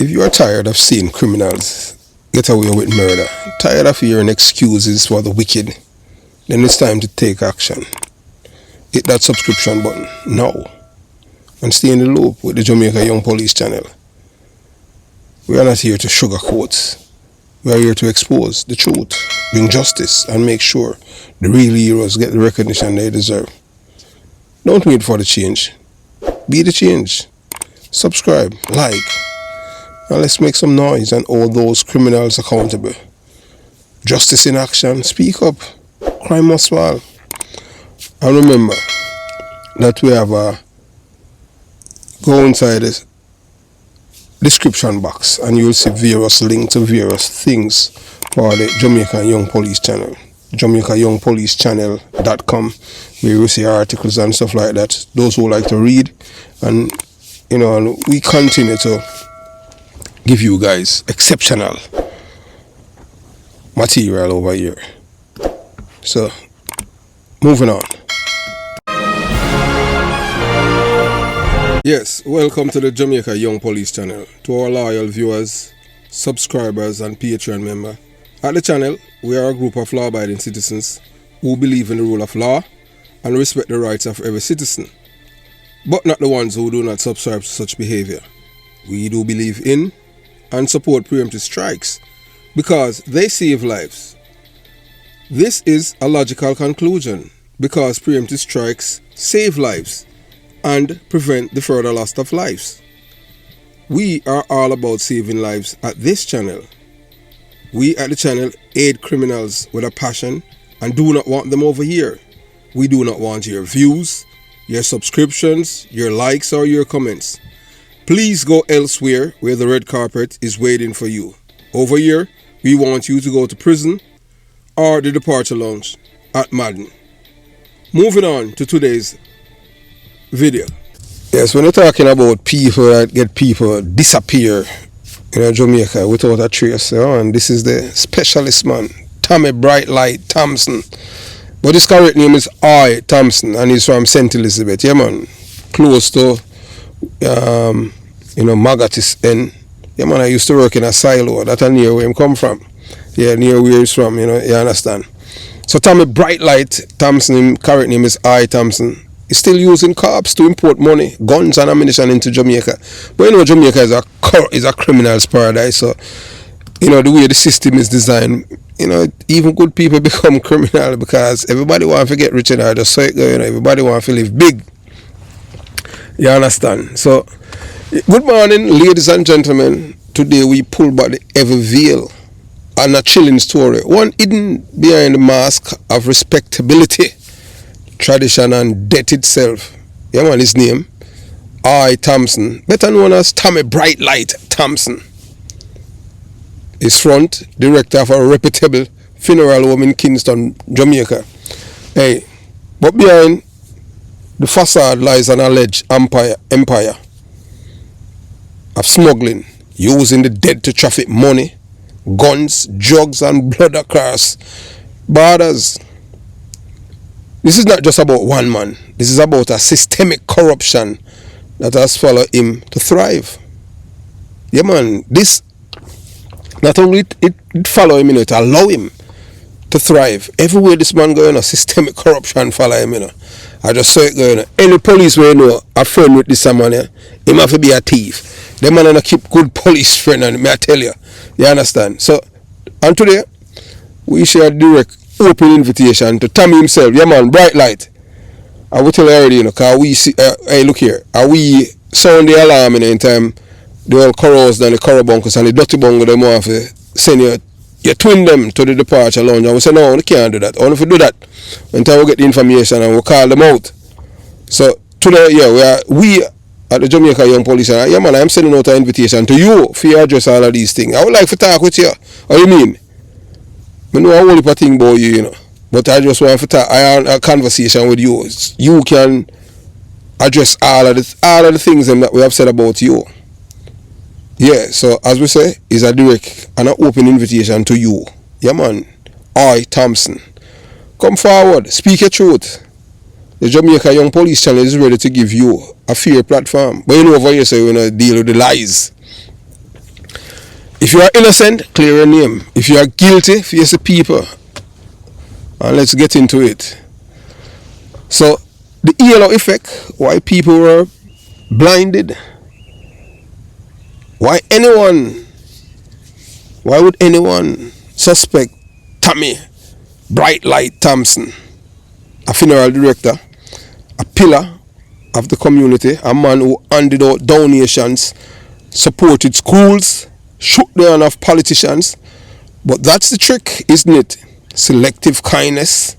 If you are tired of seeing criminals get away with murder, tired of hearing excuses for the wicked, then it's time to take action. Hit that subscription button now and stay in the loop with the Jamaica Young Police channel. We are not here to sugarcoat. We are here to expose the truth, bring justice, and make sure the real heroes get the recognition they deserve. Don't wait for the change. Be the change. Subscribe, like, and let's make some noise and hold those criminals accountable. Justice in action. Speak up. Crime must fall. And remember that we have go inside the description box and you'll see various links to various things for the Jamaica Young Police channel. JamaicaYoungPoliceChannel.com, where you see articles and stuff like that. Those who like to read, and we continue to give you guys exceptional material over here. So, moving on. Yes, welcome to the Jamaica Young Police channel. To our loyal viewers, subscribers, and Patreon member. At the channel, we are a group of law-abiding citizens who believe in the rule of law and respect the rights of every citizen, but not the ones who do not subscribe to such behavior. We do believe in and support preemptive strikes because they save lives. This is a logical conclusion because preemptive strikes save lives and prevent the further loss of lives. We are all about saving lives at this channel. We at the channel aid criminals with a passion and do not want them over here. We do not want your views, your subscriptions, your likes, or your comments. Please go elsewhere where the red carpet is waiting for you. Over here, we want you to go to prison or the departure lounge at Madden. Moving on to today's video. Yes, when you're talking about people that get people disappear in Jamaica without a trace, and this is the specialist man, Tommy Brite Lite Thompson. But his correct name is I. Thompson, and he's from St. Elizabeth. Yeah, man. Close to Magatis N. Yeah, man, I used to work in a silo. That's near where him come from. Yeah, near where he's from, you understand. So Tommy Brite Lite Thompson, his correct name is I. Thompson. He's still using cops to import money, guns and ammunition into Jamaica. But Jamaica is a criminal's paradise. So, the way the system is designed, even good people become criminal because everybody wants to get rich in order. So, everybody wants to live big. You understand? So, good morning, ladies and gentlemen. Today we pull back the heavy veil on a chilling story. One hidden behind the mask of respectability, tradition, and death itself. Yeah, man, his name, I. Thompson, better known as Tommy Brite Lite Thompson. His front director of a reputable funeral home in Kingston, Jamaica. Hey, but behind the facade lies an alleged empire of smuggling, using the dead to traffic money, guns, drugs, and blood across borders. This is not just about one man. This is about a systemic corruption that has followed him to thrive. Yeah, man, this not only it follow him, it allow him to thrive. Everywhere this man going, a systemic corruption follow him, I just saw it going. Any police where a friend with this man, him have to be a thief. Them man don't keep good police friend, and I tell you. You understand? So, and today, we share a direct open invitation to Tommy himself. Yeah, man, Brite Lite. I will tell you already, because we see, hey, look here. We sound the alarm in time. The old corals and the corobunkers and the dirty bungo, them want to send you twin them to the departure lounge. And we say, no, we can't do that. Only if we do that, until we get the information and we call them out. So, today, yeah, we at the Jamaica Young Police, yeah, man, I'm sending out an invitation to you for you address all of these things. I would like to talk with you. What do you mean? I know a whole heap of thing about you, But I just want to talk. I have a conversation with you. You can address all of the things that we have said about you. Yeah, so as we say, it's a direct and an open invitation to you. Yeah, man. I. Thompson. Come forward. Speak your truth. The Jamaica Young Police channel is ready to give you a fair platform. But over here, so you deal with the lies. If you are innocent, clear your name. If you are guilty, face the people. And let's get into it. So, the yellow effect, why people were blinded. Why would anyone suspect Tommy Brite Lite Thompson, a funeral director, a pillar of the community, a man who handed out donations, supported schools, shook down of politicians? But that's the trick, isn't it? Selective kindness,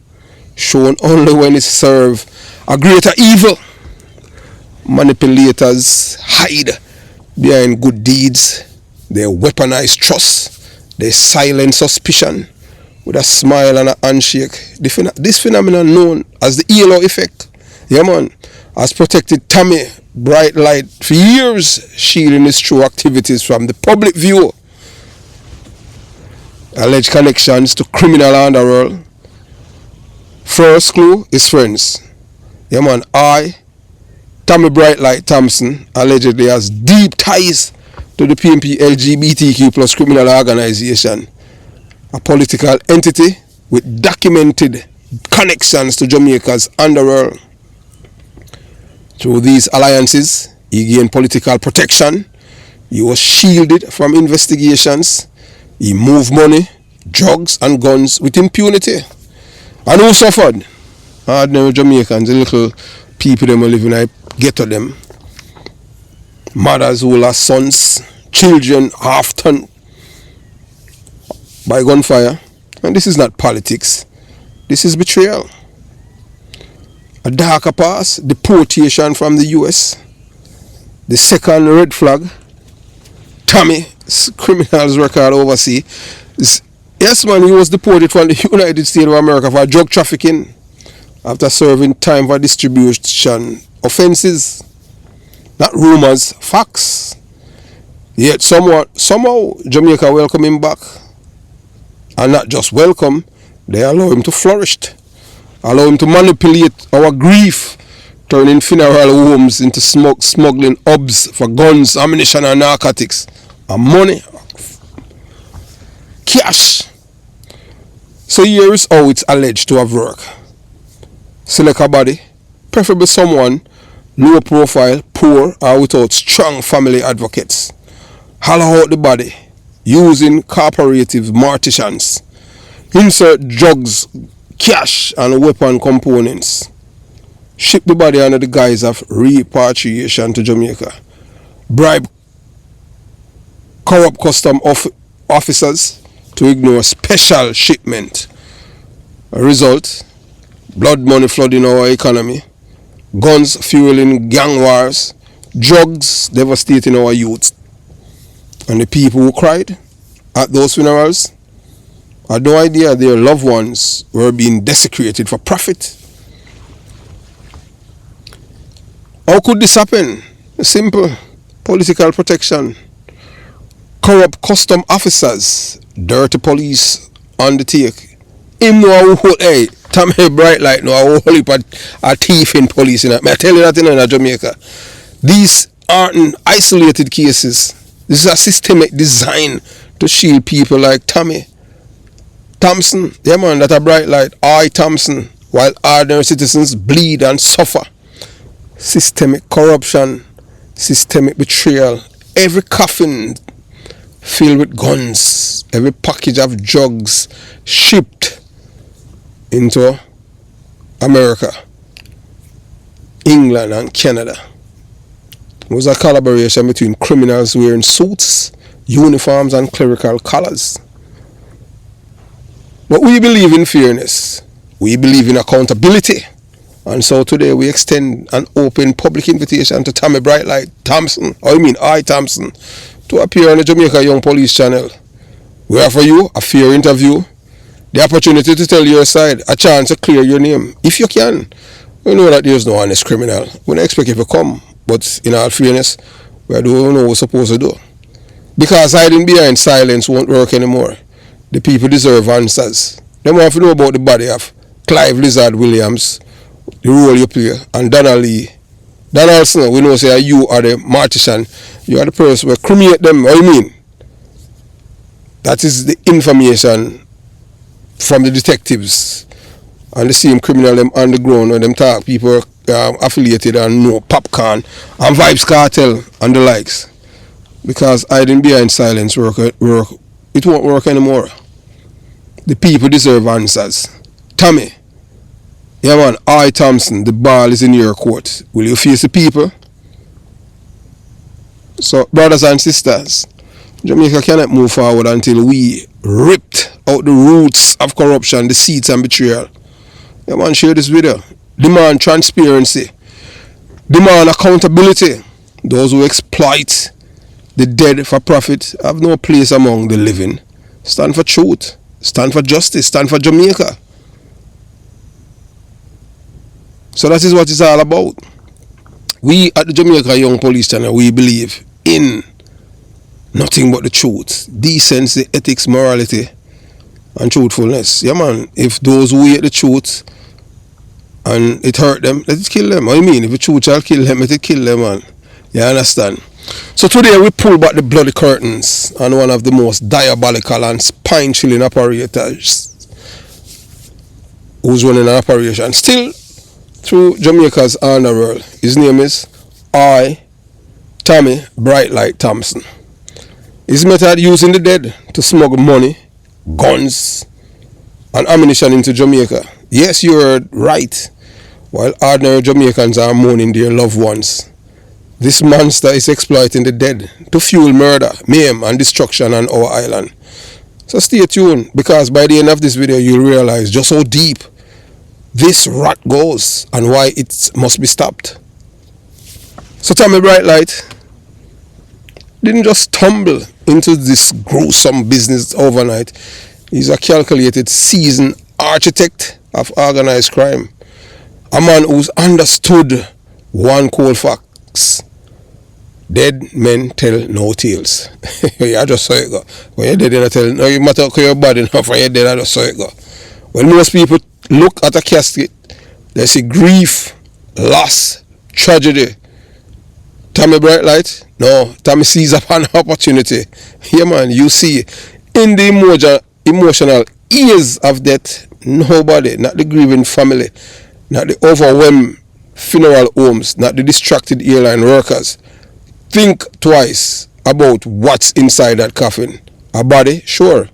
shown only when it serves a greater evil. Manipulators hide behind good deeds. They weaponize trust. They silence suspicion with a smile and a handshake. This phenomenon known as the halo effect, yeah man, has protected Tommy Brite Lite for years, shielding his true activities from the public view. Alleged connections to criminal underworld. First clue is friends. Yeah man, Tommy Brite Lite Thompson, allegedly has deep ties to the PNP LGBTQ plus criminal organization, a political entity with documented connections to Jamaica's underworld. Through these alliances, he gained political protection. He was shielded from investigations. He moved money, drugs and guns with impunity. And who suffered? Ordinary Jamaicans, the little people them living in ghetto them. Mothers who lost sons, children half turned by gunfire. And this is not politics. This is betrayal. A darker past, deportation from the US. The second red flag, Tommy's criminals record overseas. Yes man, he was deported from the United States of America for drug trafficking after serving time for distribution offenses. Not rumors, facts. Yet somehow Jamaica welcome him back. And not just welcome, they allow him to flourish. Allow him to manipulate our grief, turning funeral homes into smuggling hubs for guns, ammunition and narcotics. And money. Cash. So here is how it's alleged to have worked. Select a body, preferably someone low profile, poor or without strong family advocates. Hollow out the body using cooperative morticians. Insert drugs, cash and weapon components. Ship the body under the guise of repatriation to Jamaica. Bribe corrupt custom officers to ignore special shipment. A result, blood money flooding our economy, guns fueling gang wars, drugs devastating our youth. And the people who cried at those funerals had no idea their loved ones were being desecrated for profit. How could this happen? Simple. Political protection. Corrupt custom officers, dirty police on the take. Him know who, hey, Tommy Brite Lite know a whole heap of thief in police. I tell you that in Jamaica. These aren't isolated cases. This is a systemic design to shield people like Tommy Thompson. Yeah man, that a Brite Lite. Thompson. While ordinary citizens bleed and suffer. Systemic corruption. Systemic betrayal. Every coffin filled with guns, every package of drugs shipped into America, England and Canada. It was a collaboration between criminals wearing suits, uniforms and clerical collars. But we believe in fairness. We believe in accountability. And so today we extend an open public invitation to Tommy Brite Lite Thompson, Thompson, to appear on the Jamaica Young Police channel. We offer you a fair interview, the opportunity to tell your side, a chance to clear your name, if you can. We know that there's no honest criminal. We don't expect you to come, but in all fairness, we don't know what we're supposed to do. Because hiding behind silence won't work anymore. The people deserve answers. They want to know about the body of Clive Lizard Williams, the role you play, and Donald Lee. Donaldson, we know say you are the mortician. You are the person who cremate them. What do you mean? That is the information from the detectives and the same criminal them on the ground when them talk people affiliated and know Popcorn and Vibes Cartel and the likes. Because hiding behind silence work it won't work anymore. The people deserve answers. Tommy, yeah man, I Thompson, the ball is in your court. Will you face the people? So brothers and sisters, Jamaica cannot move forward until we ripped out the roots of corruption, deceit and betrayal. Yeah man, share this video. Demand transparency. Demand accountability. Those who exploit the dead for profit have no place among the living. Stand for truth. Stand for justice. Stand for Jamaica. So that is what it's all about. We at the Jamaica Young Police Channel, we believe in nothing but the truth, decency, ethics, morality, and truthfulness. Yeah man, if those who hate the truth and it hurt them, let it kill them. What do you mean? If the truth shall kill them, let it kill them, man. You understand? So today we pull back the bloody curtains on one of the most diabolical and spine-chilling operators who's running an operation still through Jamaica's underworld. His name is Tommy Brite Thompson. His method using the dead to smuggle money, guns, and ammunition into Jamaica. Yes, you heard right. While ordinary Jamaicans are mourning their loved ones, this monster is exploiting the dead to fuel murder, mayhem, and destruction on our island. So stay tuned, because by the end of this video, you'll realize just how deep this rat goes and why it must be stopped. So Tommy Brite didn't just stumble into this gruesome business overnight. He's a calculated, seasoned architect of organized crime. A man who's understood one cold facts. Dead men tell no tales. I just saw it go. When you're dead, you don't tell. No, you matter how you're bad enough. When you're dead, I just saw it go. When most people look at a casket, they see grief, loss, tragedy. Tommy Brite, no, Tommy sees upon opportunity. Yeah man, you see, in the emotional ears of death, nobody, not the grieving family, not the overwhelmed funeral homes, not the distracted airline workers, think twice about what's inside that coffin. A body, sure,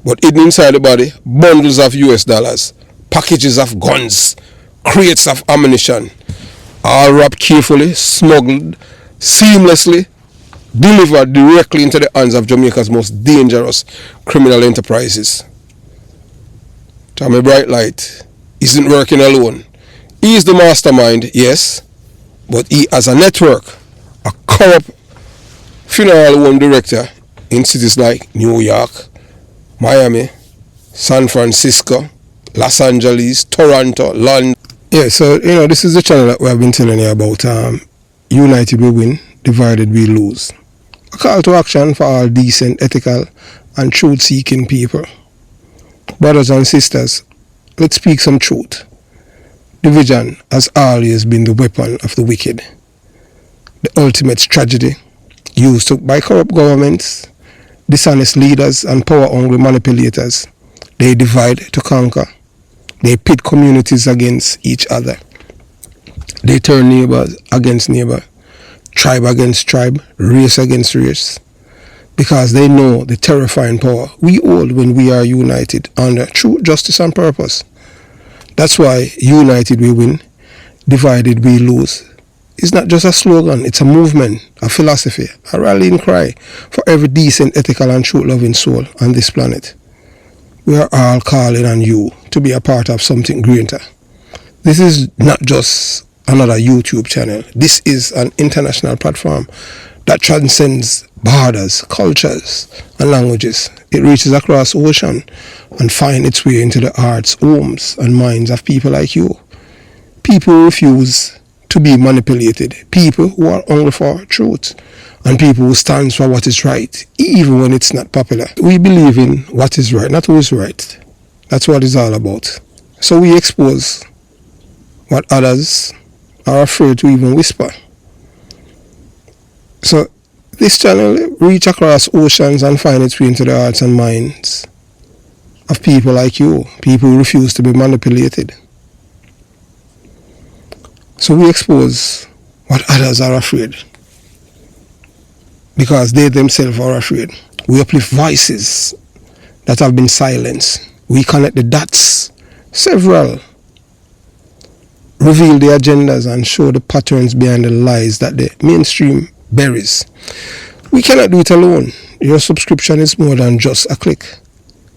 but hidden inside the body, bundles of US dollars, packages of guns, crates of ammunition, all wrapped carefully, smuggled, seamlessly, delivered directly into the hands of Jamaica's most dangerous criminal enterprises. Tommy Brite isn't working alone. He is the mastermind, yes, but he has a network, a corrupt funeral home director in cities like New York, Miami, San Francisco, Los Angeles, Toronto, London. Yeah, so this is the channel that we have been telling you about. United we win, divided we lose. A call to action for all decent, ethical, and truth-seeking people. Brothers and sisters, let's speak some truth. Division has always been the weapon of the wicked. The ultimate tragedy used by corrupt governments, dishonest leaders, and power-hungry manipulators. They divide to conquer. They pit communities against each other. They turn neighbors against neighbor, tribe against tribe, race against race, because they know the terrifying power we hold when we are united under truth, justice, and purpose. That's why united we win, divided we lose. It's not just a slogan, it's a movement, a philosophy, a rallying cry for every decent, ethical, and truth-loving soul on this planet. We are all calling on you to be a part of something greater. This is not just another YouTube channel. This is an international platform that transcends borders, cultures, and languages. It reaches across ocean and finds its way into the hearts, homes, and minds of people like you. People who refuse to be manipulated. People who are hungry for truth. And people who stand for what is right, even when it's not popular. We believe in what is right, not who is right. That's what it's all about. So we expose what others are afraid to even whisper. So this channel reach across oceans and find its way into the hearts and minds of people like you, people who refuse to be manipulated. So we expose what others are afraid, because they themselves are afraid. We uplift voices that have been silenced. We connect the dots, several, reveal the agendas and show the patterns behind the lies that the mainstream buries. We cannot do it alone. Your subscription is more than just a click.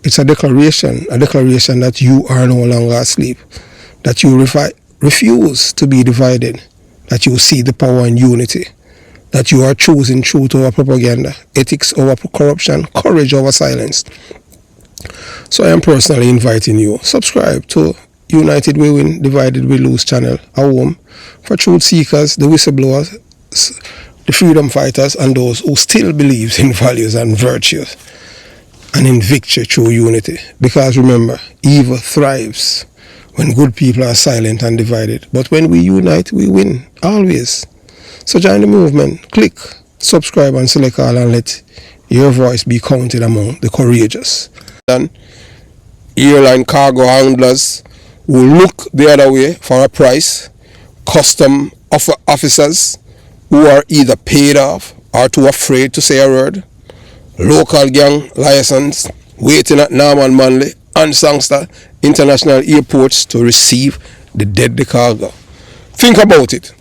It's a declaration that you are no longer asleep, that you refuse to be divided, that you see the power in unity, that you are choosing truth over propaganda, ethics over corruption, courage over silence. So I am personally inviting you, subscribe to United We Win, Divided We Lose channel, a home for truth seekers, the whistleblowers, the freedom fighters, and those who still believe in values and virtues and in victory through unity. Because remember, evil thrives when good people are silent and divided. But when we unite, we win, always. So join the movement, click, subscribe and select all, and let your voice be counted among the courageous. And airline cargo handlers who look the other way for a price, custom officers who are either paid off or too afraid to say a word, local gang license waiting at Norman Manley and Sangster international airports to receive the deadly cargo. Think about it.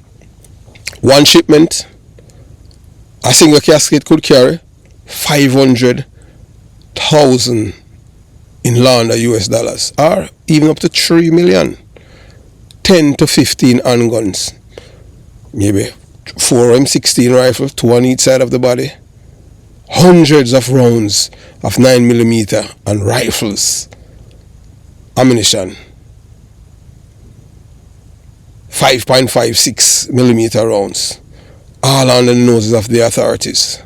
One shipment, a single casket could carry 500,000 in land of US dollars, or even up to 3 million. 10 to 15 handguns, maybe 4 M16 rifles, 2 on each side of the body, hundreds of rounds of 9mm and rifles, ammunition, 5.56mm rounds, all under the noses of the authorities.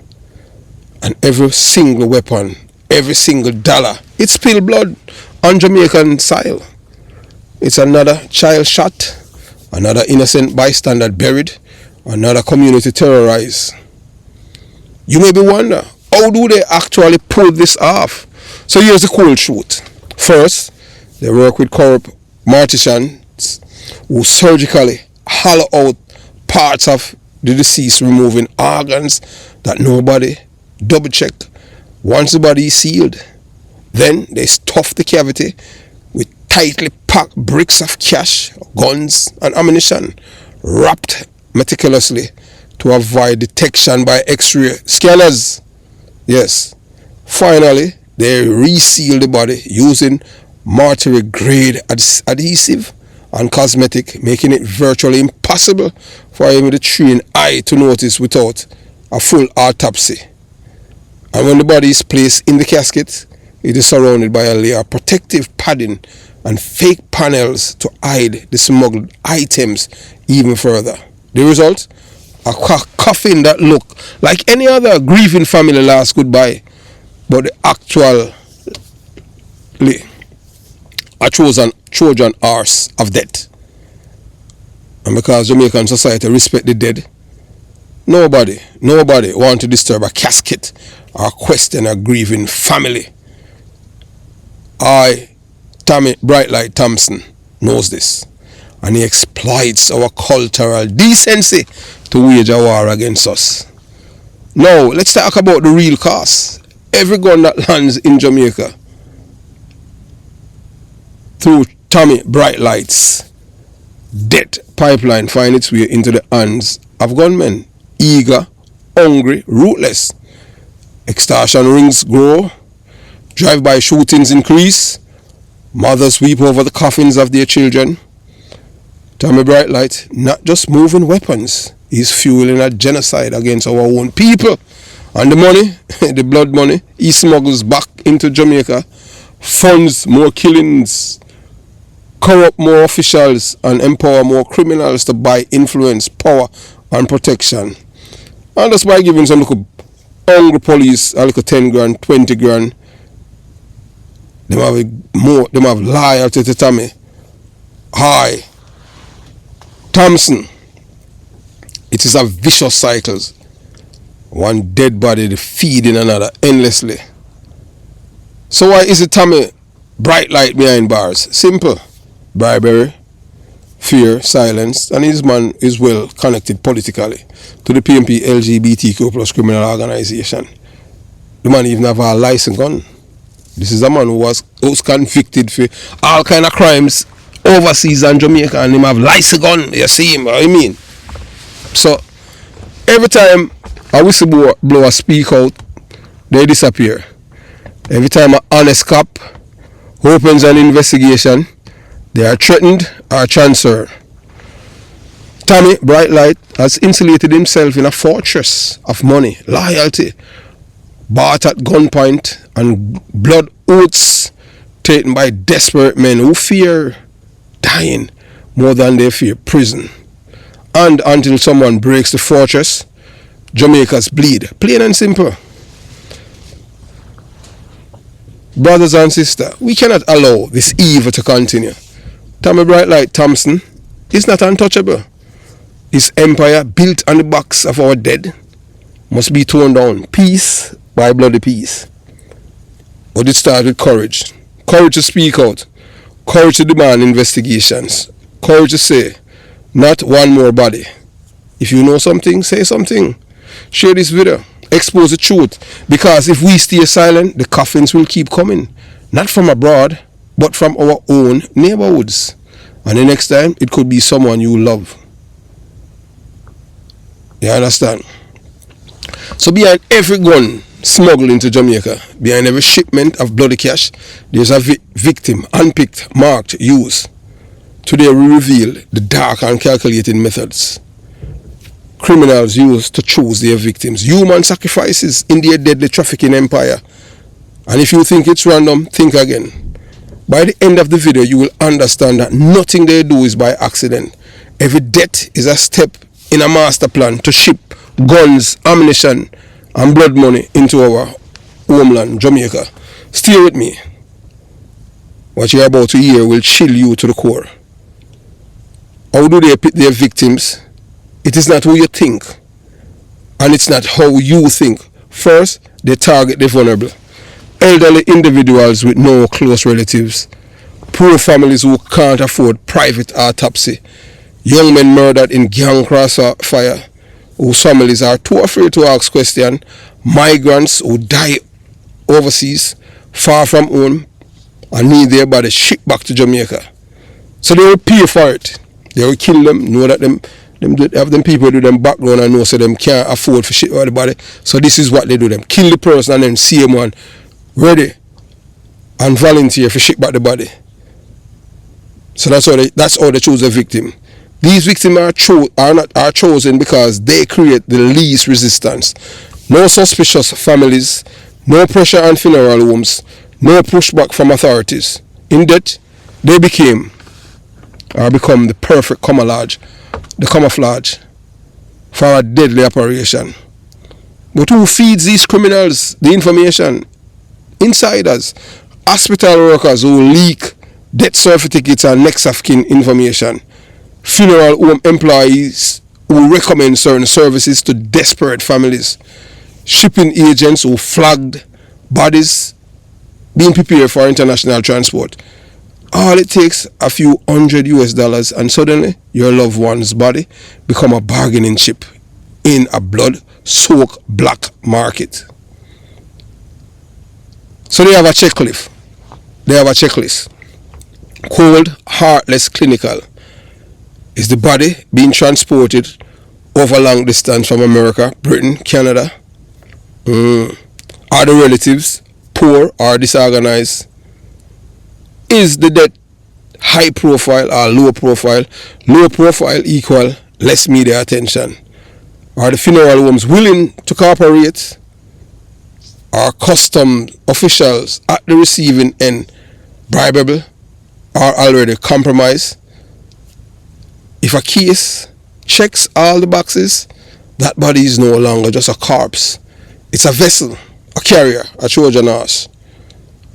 And every single weapon, every single dollar, it's spilled blood on Jamaican soil. It's another child shot, another innocent bystander buried, another community terrorized. You may be wondering, how do they actually pull this off? So here's the cool truth. First, they work with corrupt morticians who surgically hollow out parts of the deceased, removing organs that nobody double check. Once the body is sealed, then they stuff the cavity with tightly packed bricks of cash, guns and ammunition, wrapped meticulously to avoid detection by X-ray scanners. Yes, finally they reseal the body using mortuary grade adhesive and cosmetic, making it virtually impossible for even the trained eye to notice without a full autopsy. And when the body is placed in the casket, it is surrounded by a layer of protective padding and fake panels to hide the smuggled items even further. The result? A coffin that looked like any other grieving family last goodbye, but the actually a Trojan horse of death. And because Jamaican society respect the dead, nobody want to disturb a casket or question a grieving family. Tommy Brite Thompson knows this, and he exploits our cultural decency to wage a war against us. Now, let's talk about the real cost. Every gun that lands in Jamaica through Tommy Brite's death pipeline find its way into the hands of gunmen, eager, hungry, ruthless. Extortion rings grow, drive-by shootings increase, mothers weep over the coffins of their children. Tommy Brite, not just moving weapons, he's fueling a genocide against our own people. And the money, the blood money, he smuggles back into Jamaica, funds more killings, corrupt more officials, and empower more criminals to buy influence, power, and protection. And that's by giving some little hungry police a little 10 grand, 20 grand. Them have loyalty to Tommy. Hi. Thompson. It is a vicious cycle. One dead body feeding another endlessly. So why is it Tommy Brite Lite behind bars? Simple. Bribery, fear, silence, and his man is well connected politically to the PMP LGBTQ plus criminal organization. The man even have a license gun. This is a man who was convicted for all kind of crimes overseas and Jamaica, and him have license gun. You see him, I mean. So every time a whistleblower speak out, they disappear. Every time an honest cop opens an investigation, they are threatened or transferred. Tommy Brite Lite has insulated himself in a fortress of money, loyalty, bought at gunpoint, and blood oaths taken by desperate men who fear dying more than they fear prison. And until someone breaks the fortress, Jamaicans bleed. Plain and simple. Brothers and sisters, we cannot allow this evil to continue. Tommy Brite Lite Thompson is not untouchable. His empire, built on the backs of our dead, must be torn down piece by bloody piece. But it starts with courage. Courage to speak out. Courage to demand investigations. Courage to say, not one more body. If you know something, say something. Share this video. Expose the truth. Because if we stay silent, the coffins will keep coming. Not from abroad, but from our own neighborhoods. And the next time, it could be someone you love. You understand? So behind every gun smuggled into Jamaica, behind every shipment of bloody cash, there's a victim, unpicked, marked, used. Today we reveal the dark and calculated methods criminals use to choose their victims. Human sacrifices in their deadly trafficking empire. And if you think it's random, think again. By the end of the video, you will understand that nothing they do is by accident. Every death is a step in a master plan to ship guns, ammunition, and blood money into our homeland, Jamaica. Stay with me. What you're about to hear will chill you to the core. How do they pick their victims? It is not who you think, and it's not how you think. First, they target the vulnerable. Elderly individuals with no close relatives. Poor families who can't afford private autopsy. Young men murdered in gang crossfire, whose families are too afraid to ask questions. Migrants who die overseas, far from home, and need their body shipped back to Jamaica. So they will pay for it. They will kill them, know that them people do them background and know so them can't afford to ship out the body. So this is what they do them. Kill the person and then see him one ready and volunteer for ship back the body. So that's how they choose a victim. These victims are chosen because they create the least resistance. No suspicious families, no pressure on funeral homes, no pushback from authorities. In that, they become the perfect camouflage for a deadly operation. But who feeds these criminals the information? Insiders, hospital workers who leak death certificates and next of kin information, funeral home employees who recommend certain services to desperate families, shipping agents who flagged bodies being prepared for international transport. All it takes a few $100 and suddenly your loved one's body become a bargaining chip in a blood-soaked black market. So they have a checklist. Cold, heartless, clinical. Is the body being transported over long distance from America, Britain, Canada? Are the relatives poor or disorganized? Is the death high profile or low profile? Low profile equal less media attention. Are the funeral homes willing to cooperate? Are custom officials at the receiving end bribable or already compromised? If a case checks all the boxes, that body is no longer just a corpse. It's a vessel, a carrier, a Trojan horse.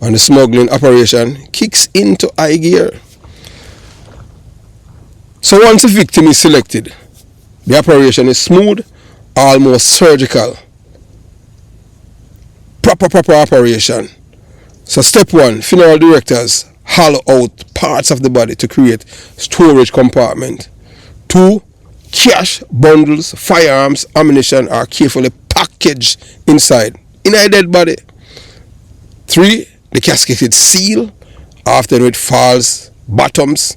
And the smuggling operation kicks into high gear. So once a victim is selected, the operation is smooth, almost surgical. proper operation. So step one, funeral directors hollow out parts of the body to create storage compartment. 2, cash, bundles, firearms, ammunition are carefully packaged inside in a dead body. 3, the casket is sealed, often with false bottoms,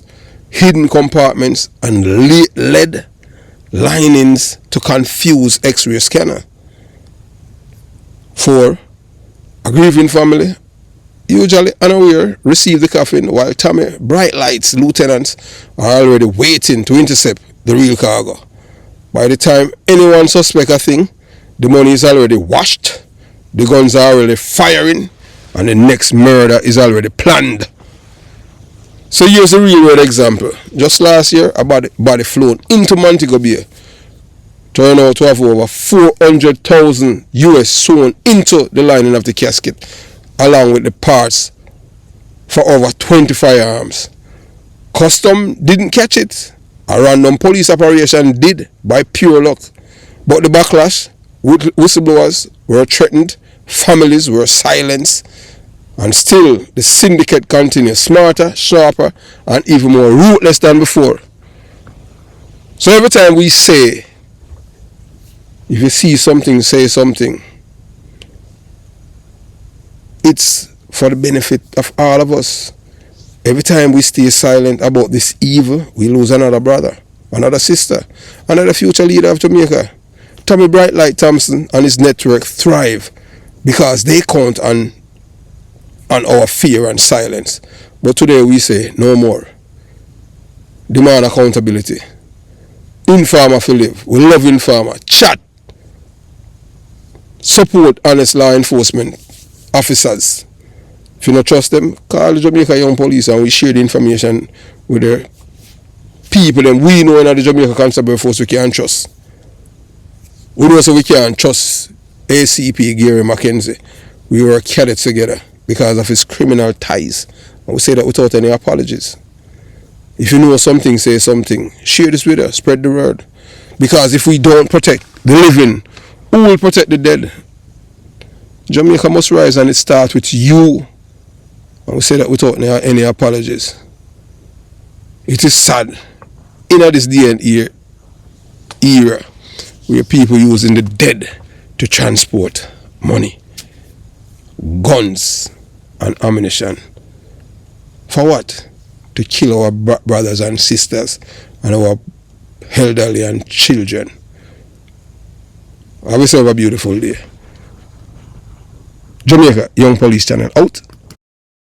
hidden compartments, and lead linings to confuse X-ray scanner. 4, a grieving family, usually unaware, receive the coffin while Tommy Brite Lite's lieutenants are already waiting to intercept the real cargo. By the time anyone suspects a thing, the money is already washed, the guns are already firing, and the next murder is already planned. So here's a real world example. Just last year, a body flown into Montego Bay turned out to have over 400,000 US sewn into the lining of the casket, along with the parts for over 20 firearms. Custom didn't catch it. A random police operation did by pure luck. But the backlash, whistleblowers were threatened, families were silenced, and still the syndicate continues smarter, sharper, and even more ruthless than before. So every time we say, if you see something, say something, it's for the benefit of all of us. Every time we stay silent about this evil, we lose another brother, another sister, another future leader of Jamaica. Tommy Brite Lite Thompson and his network thrive because they count on our fear and silence. But today we say no more. Demand accountability. Informer for live. We love informer. Chat. Support honest law enforcement officers. If you don't trust them, call the Jamaica Young Police and we share the information with the people that we know in the Jamaica Constabulary Force we can trust. We know so we can trust ACP Gary Mackenzie. We were cadets together because of his criminal ties. And we say that without any apologies. If you know something, say something. Share this with us. Spread the word. Because if we don't protect the living, who will protect the dead? Jamaica must rise, and it starts with you. And we say that without any apologies. It is sad in this day and era where people using the dead to transport money, guns, and ammunition. For what? To kill our brothers and sisters and our elderly and children. Have yourself a beautiful day. Jamaica Young Police Channel out.